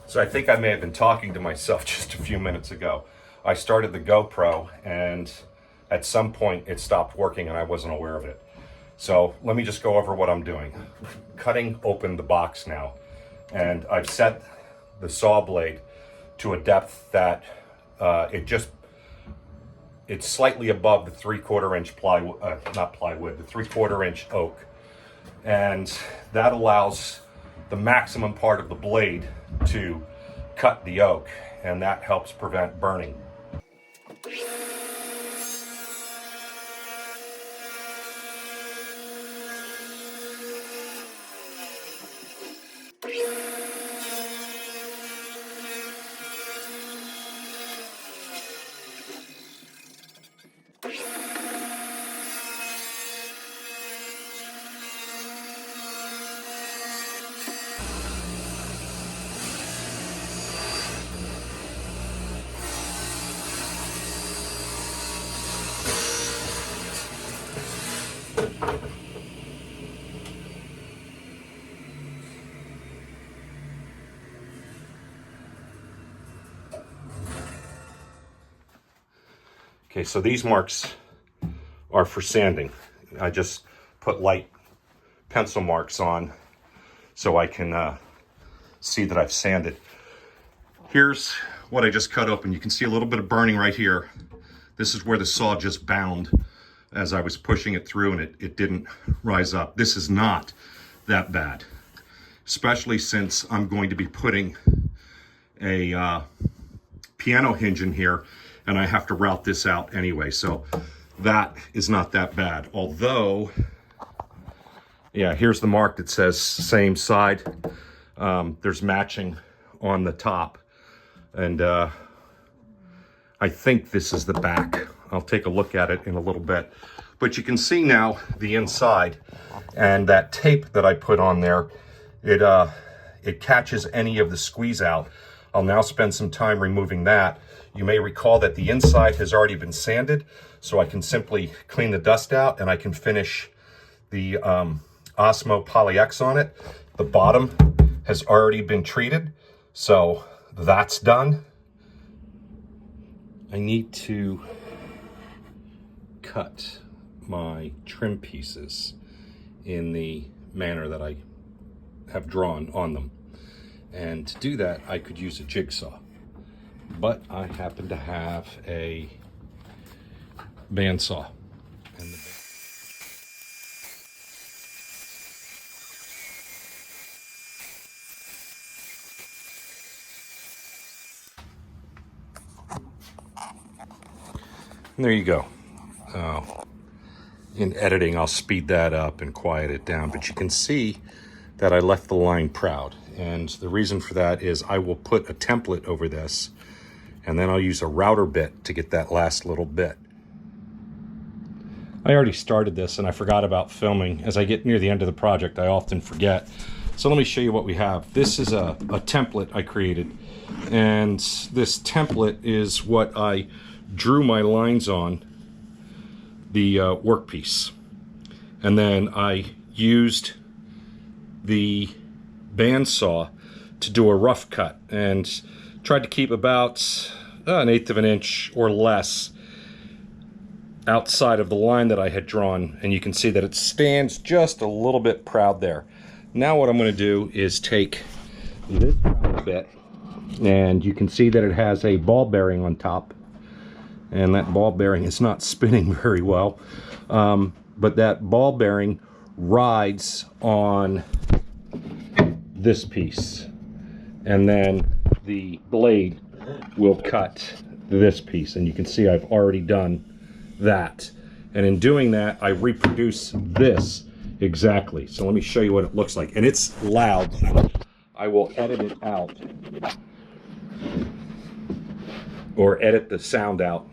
So I think I may have been talking to myself just a few minutes ago. I started the GoPro and at some point it stopped working and I wasn't aware of it. So let me just go over what I'm doing. Cutting open the box now, and I've set the saw blade to a depth that it's slightly above the 3/4 inch plywood, not plywood, the 3/4 inch oak. And that allows the maximum part of the blade to cut the oak, and that helps prevent burning. Okay, so these marks are for sanding. I just put light pencil marks on so I can see that I've sanded. Here's what I just cut open. You can see a little bit of burning right here. This is where the saw just bound as I was pushing it through, and it didn't rise up. This is not that bad, especially since I'm going to be putting a piano hinge in here, and I have to route this out anyway, so that is not that bad. Although, yeah, here's the mark that says same side. There's matching on the top, and I think this is the back. I'll take a look at it in a little bit. But you can see now the inside, and that tape that I put on there, it catches any of the squeeze out. I'll now spend some time removing that. You may recall that the inside has already been sanded, so I can simply clean the dust out and I can finish the Osmo Poly-X on it. The bottom has already been treated, so that's done. I need to cut my trim pieces in the manner that I have drawn on them. And to do that, I could use a jigsaw. But I happen to have a bandsaw. And there you go. In editing, I'll speed that up and quiet it down, but you can see that I left the line proud. And the reason for that is I will put a template over this, and then I'll use a router bit to get that last little bit. I already started this and I forgot about filming. As I get near the end of the project, I often forget. So let me show you what we have. This is a template I created, and this template is what I drew my lines on the workpiece. And then I used the bandsaw to do a rough cut and tried to keep about 1/8 of an inch or less outside of the line that I had drawn, and you can see that it stands just a little bit proud there. Now what I'm going to do is take this proud bit, and you can see that it has a ball bearing on top, and that ball bearing is not spinning very well, but that ball bearing rides on this piece, and then the blade will cut this piece, and you can see I've already done that. And in doing that, I reproduce this exactly. So let me show you what it looks like. And it's loud, so I will edit it out, or edit the sound out.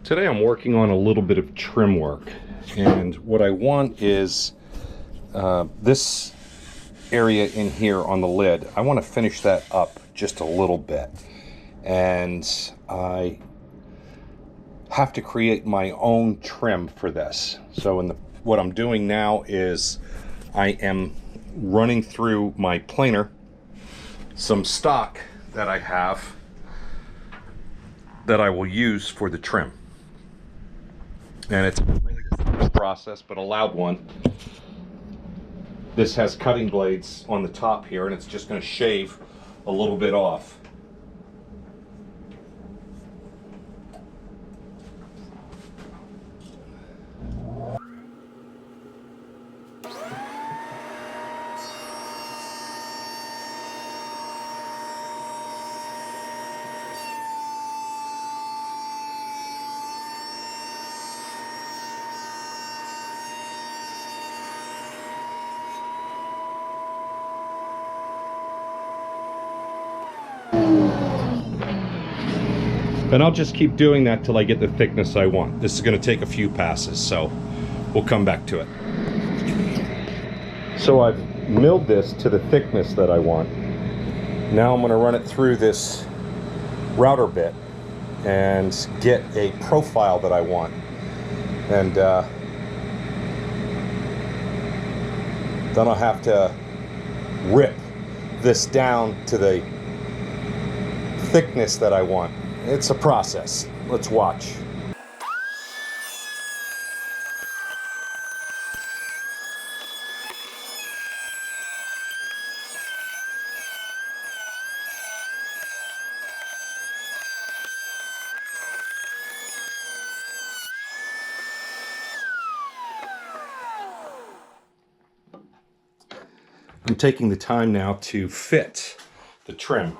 Today I'm working on a little bit of trim work, and what I want is this area in here on the lid. I want to finish that up just a little bit, and I have to create my own trim for this. So what I'm doing now is I am running through my planer some stock that I have that I will use for the trim. And it's really a fast process, but a loud one. This has cutting blades on the top here, and it's just going to shave a little bit off. And I'll just keep doing that till I get the thickness I want. This is going to take a few passes, so we'll come back to it. So I've milled this to the thickness that I want. Now I'm going to run it through this router bit and get a profile that I want. And then I'll have to rip this down to the thickness that I want. It's a process. Let's watch. I'm taking the time now to fit the trim.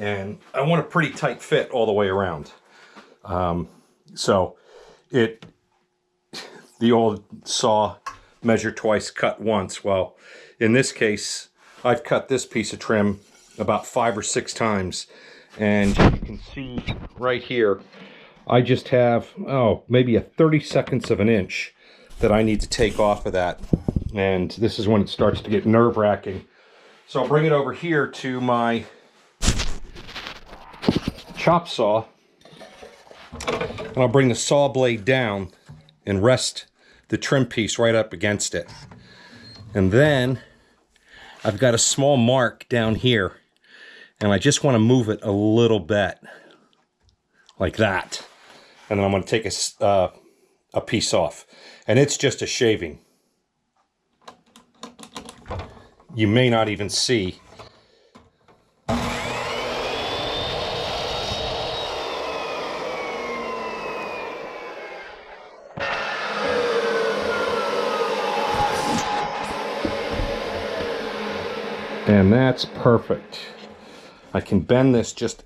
And I want a pretty tight fit all the way around. So the old saw, measure twice, cut once. Well, in this case, I've cut this piece of trim about 5 or 6 times. And you can see right here, I just have, maybe a 32nd of an inch that I need to take off of that. And this is when it starts to get nerve-wracking. So I'll bring it over here to my chop saw, and I'll bring the saw blade down and rest the trim piece right up against it. And then I've got a small mark down here, and I just want to move it a little bit like that. And then I'm going to take a piece off, and it's just a shaving. You may not even see. And that's perfect. I can bend this just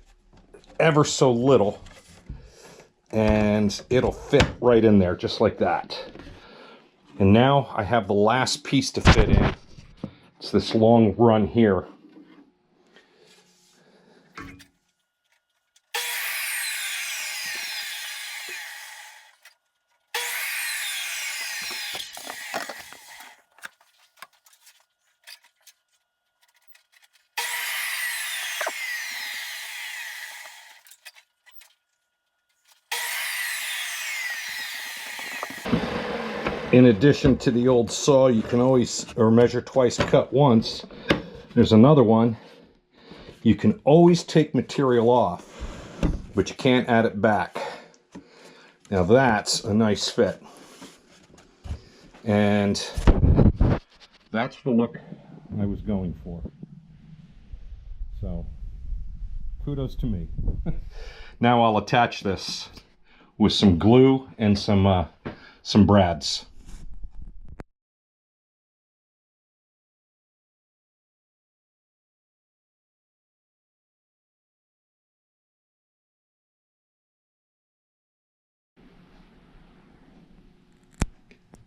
ever so little, and it'll fit right in there, just like that. And now I have the last piece to fit in. It's this long run here. In addition to the old saw, you can always, or measure twice, cut once. There's another one. You can always take material off, but you can't add it back. Now that's a nice fit. And that's the look I was going for. So, kudos to me. Now I'll attach this with some glue and some brads.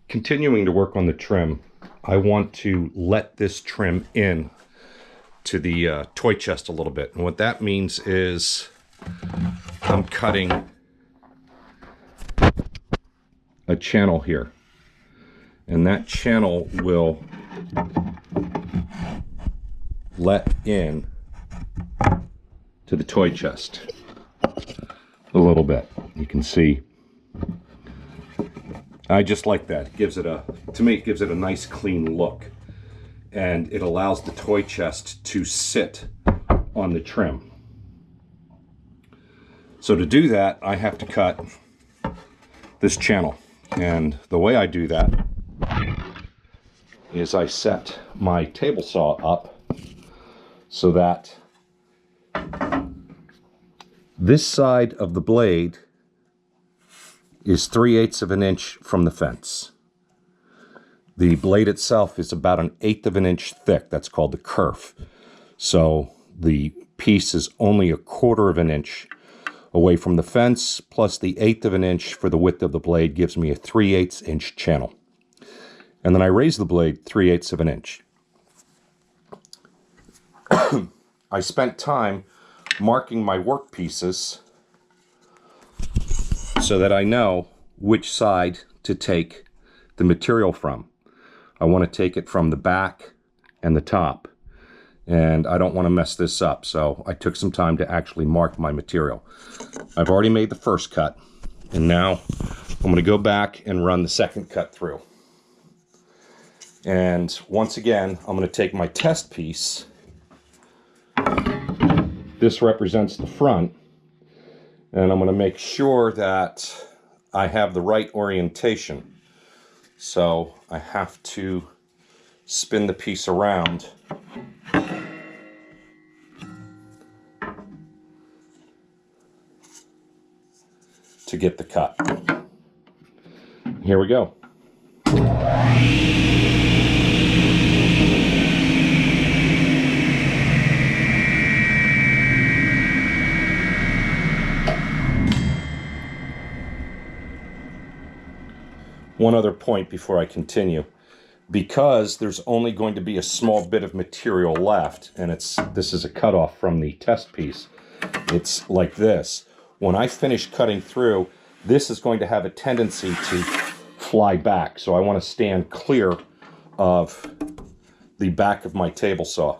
Continuing to work on the trim, I want to let this trim in to the toy chest a little bit. And what that means is I'm cutting a channel here. And that channel will let in to the toy chest a little bit. You can see I just like that. It gives it to me, it gives it a nice clean look, and it allows the toy chest to sit on the trim. So to do that, I have to cut this channel, and the way I do that is I set my table saw up so that this side of the blade is 3/8 of an inch from the fence. The blade itself is about 1/8 of an inch thick. That's called the kerf. So the piece is only 1/4 of an inch away from the fence, plus the 1/8 of an inch for the width of the blade gives me a 3/8 inch channel. And then I raise the blade 3/8 of an inch. I spent time marking my work pieces so that I know which side to take the material from. I want to take it from the back and the top, and I don't want to mess this up, so I took some time to actually mark my material. I've already made the first cut, and now I'm going to go back and run the second cut through. And once again, I'm going to take my test piece. This represents the front, and I'm going to make sure that I have the right orientation. So I have to spin the piece around to get the cut. Here we go. One other point before I continue. Because there's only going to be a small bit of material left, and this is a cutoff from the test piece, it's like this. When I finish cutting through, this is going to have a tendency to fly back, so I want to stand clear of the back of my table saw.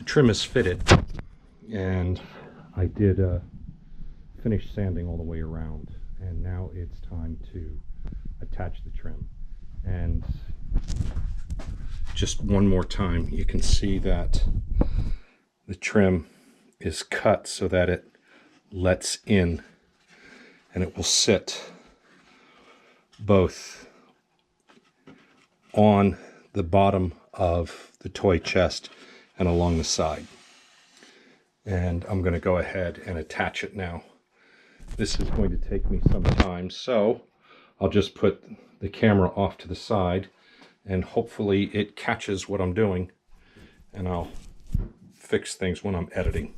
Trim is fitted, and I did finish sanding all the way around, and now it's time to attach the trim. And just one more time, you can see that the trim is cut so that it lets in, and it will sit both on the bottom of the toy chest and along the side. And I'm going to go ahead and attach it now. This is going to take me some time, so I'll just put the camera off to the side, and hopefully it catches what I'm doing, and I'll fix things when I'm editing.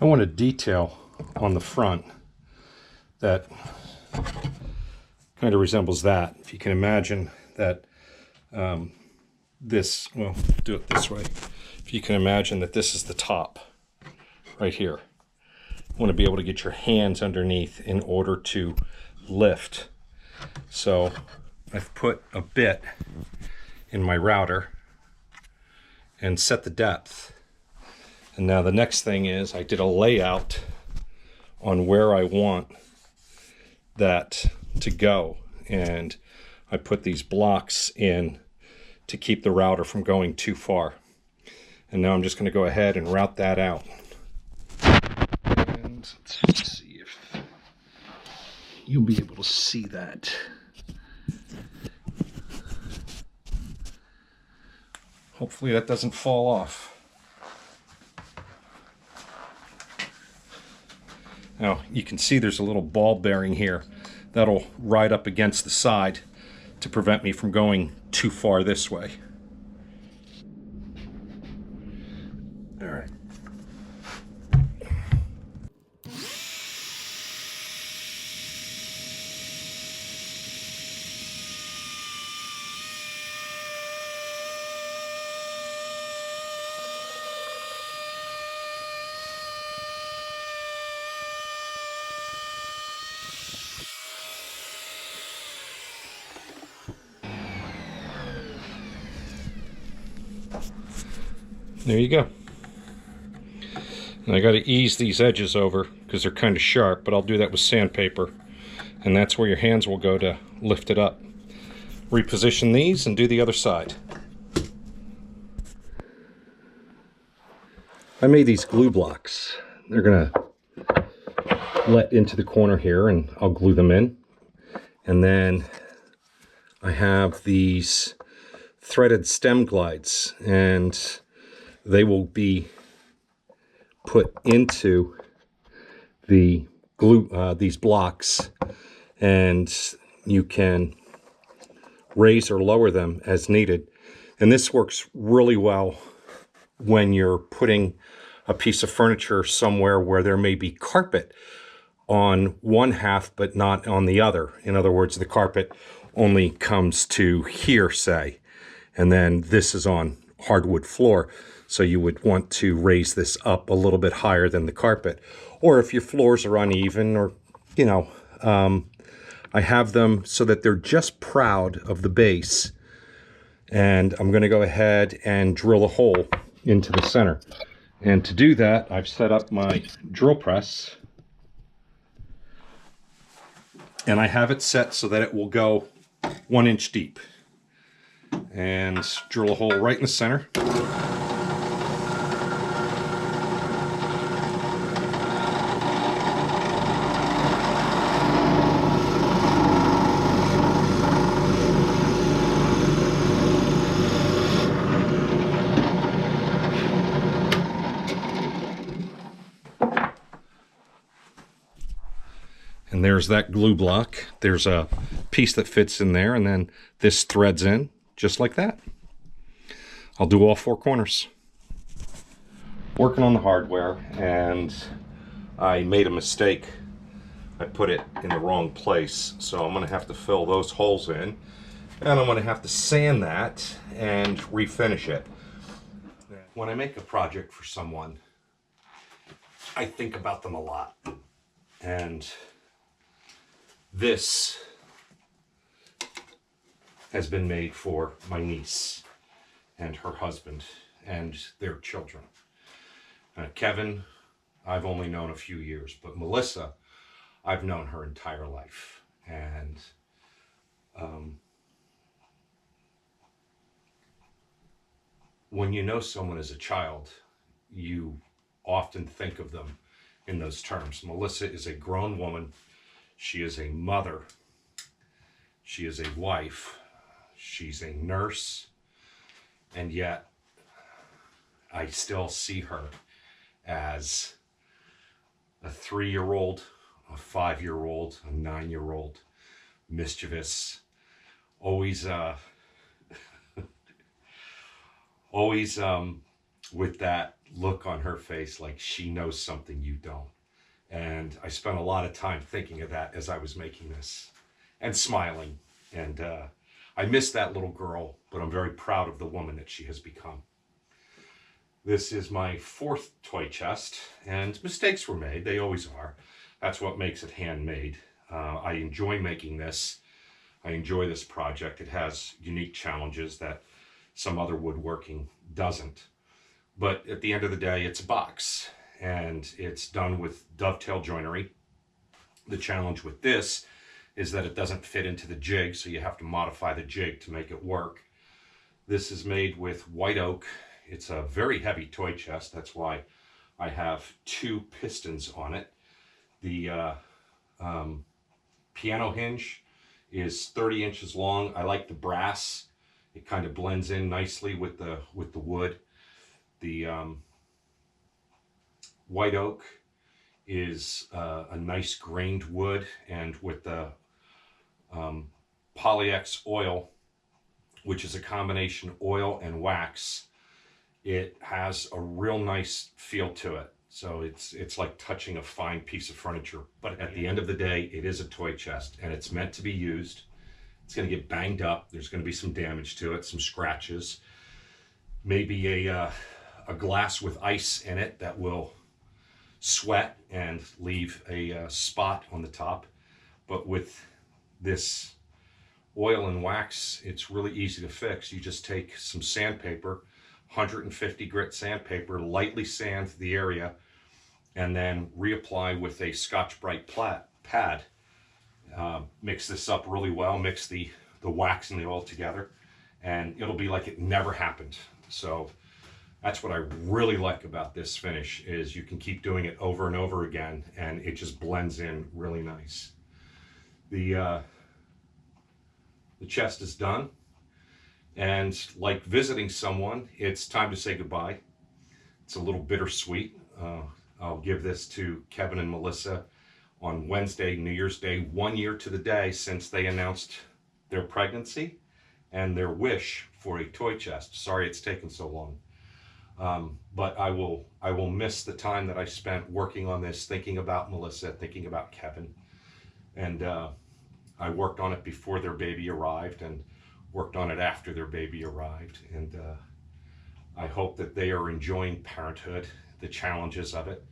I want a detail on the front that kind of resembles that. If you can imagine that this, well, do it this way. If you can imagine that this is the top right here. You want to be able to get your hands underneath in order to lift. So I've put a bit in my router and set the depth. And now the next thing is I did a layout on where I want that to go. And I put these blocks in to keep the router from going too far. And now I'm just going to go ahead and route that out. And let's see if you'll be able to see that. Hopefully that doesn't fall off. Now you can see there's a little ball bearing here that'll ride up against the side to prevent me from going too far this way. All right. There you go. And I got to ease these edges over because they're kind of sharp, but I'll do that with sandpaper. And that's where your hands will go to lift it up. Reposition these and do the other side. I made these glue blocks. They're going to let into the corner here and I'll glue them in. And then I have these threaded stem glides, and they will be put into the glue, these blocks, and you can raise or lower them as needed. And this works really well when you're putting a piece of furniture somewhere where there may be carpet on one half but not on the other. In other words, the carpet only comes to here, say, and then this is on hardwood floor. So you would want to raise this up a little bit higher than the carpet. Or if your floors are uneven, or, you know, I have them so that they're just proud of the base. And I'm going to go ahead and drill a hole into the center. And to do that, I've set up my drill press. And I have it set so that it will go 1 inch deep. And drill a hole right in the center. And there's that glue block. There's a piece that fits in there, and then this threads in just like that. I'll do all 4 corners. Working on the hardware, and I made a mistake. I put it in the wrong place, so I'm going to have to fill those holes in, and I'm going to have to sand that and refinish it. When I make a project for someone, I think about them a lot. And this has been made for my niece and her husband and their children. Kevin, I've only known a few years, but Melissa, I've known her entire life. And when you know someone as a child, you often think of them in those terms. Melissa is a grown woman. She is a mother. She is a wife. She's a nurse. And yet, I still see her as a 3-year-old, a 5-year-old, a 9-year-old, mischievous, always with that look on her face like she knows something you don't. And I spent a lot of time thinking of that as I was making this and smiling. And I miss that little girl, but I'm very proud of the woman that she has become. This is my 4th toy chest, and mistakes were made. They always are. That's what makes it handmade. I enjoy making this. I enjoy this project. It has unique challenges that some other woodworking doesn't. But at the end of the day, it's a box, and it's done with dovetail joinery. The challenge with this is that it doesn't fit into the jig, so you have to modify the jig to make it work. This is made with white oak. It's a very heavy toy chest. That's why I have 2 pistons on it. The piano hinge is 30 inches long. I like the brass. It kind of blends in nicely with the wood. The white oak is a nice grained wood, and with the Poly-X oil, which is a combination oil and wax, it has a real nice feel to it. So it's like touching a fine piece of furniture. But at the end of the day, it is a toy chest, and it's meant to be used. It's going to get banged up. There's going to be some damage to it, some scratches, maybe a glass with ice in it that will sweat and leave a spot on the top. But with this oil and wax, it's really easy to fix. You just take some sandpaper, 150 grit sandpaper, lightly sand the area, and then reapply with a Scotch-Brite pad. Mix this up really well, mix the wax and the oil together, and it'll be like it never happened. So that's what I really like about this finish, is you can keep doing it over and over again, and it just blends in really nice. The chest is done, and like visiting someone, it's time to say goodbye. It's a little bittersweet. I'll give this to Kevin and Melissa on Wednesday, New Year's Day, 1 year to the day since they announced their pregnancy and their wish for a toy chest. Sorry it's taken so long. But I will miss the time that I spent working on this, thinking about Melissa, thinking about Kevin. And I worked on it before their baby arrived and worked on it after their baby arrived. And I hope that they are enjoying parenthood, the challenges of it.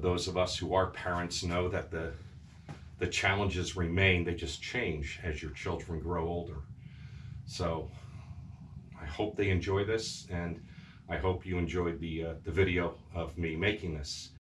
Those of us who are parents know that the challenges remain. They just change as your children grow older. So I hope they enjoy this, and I hope you enjoyed the video of me making this.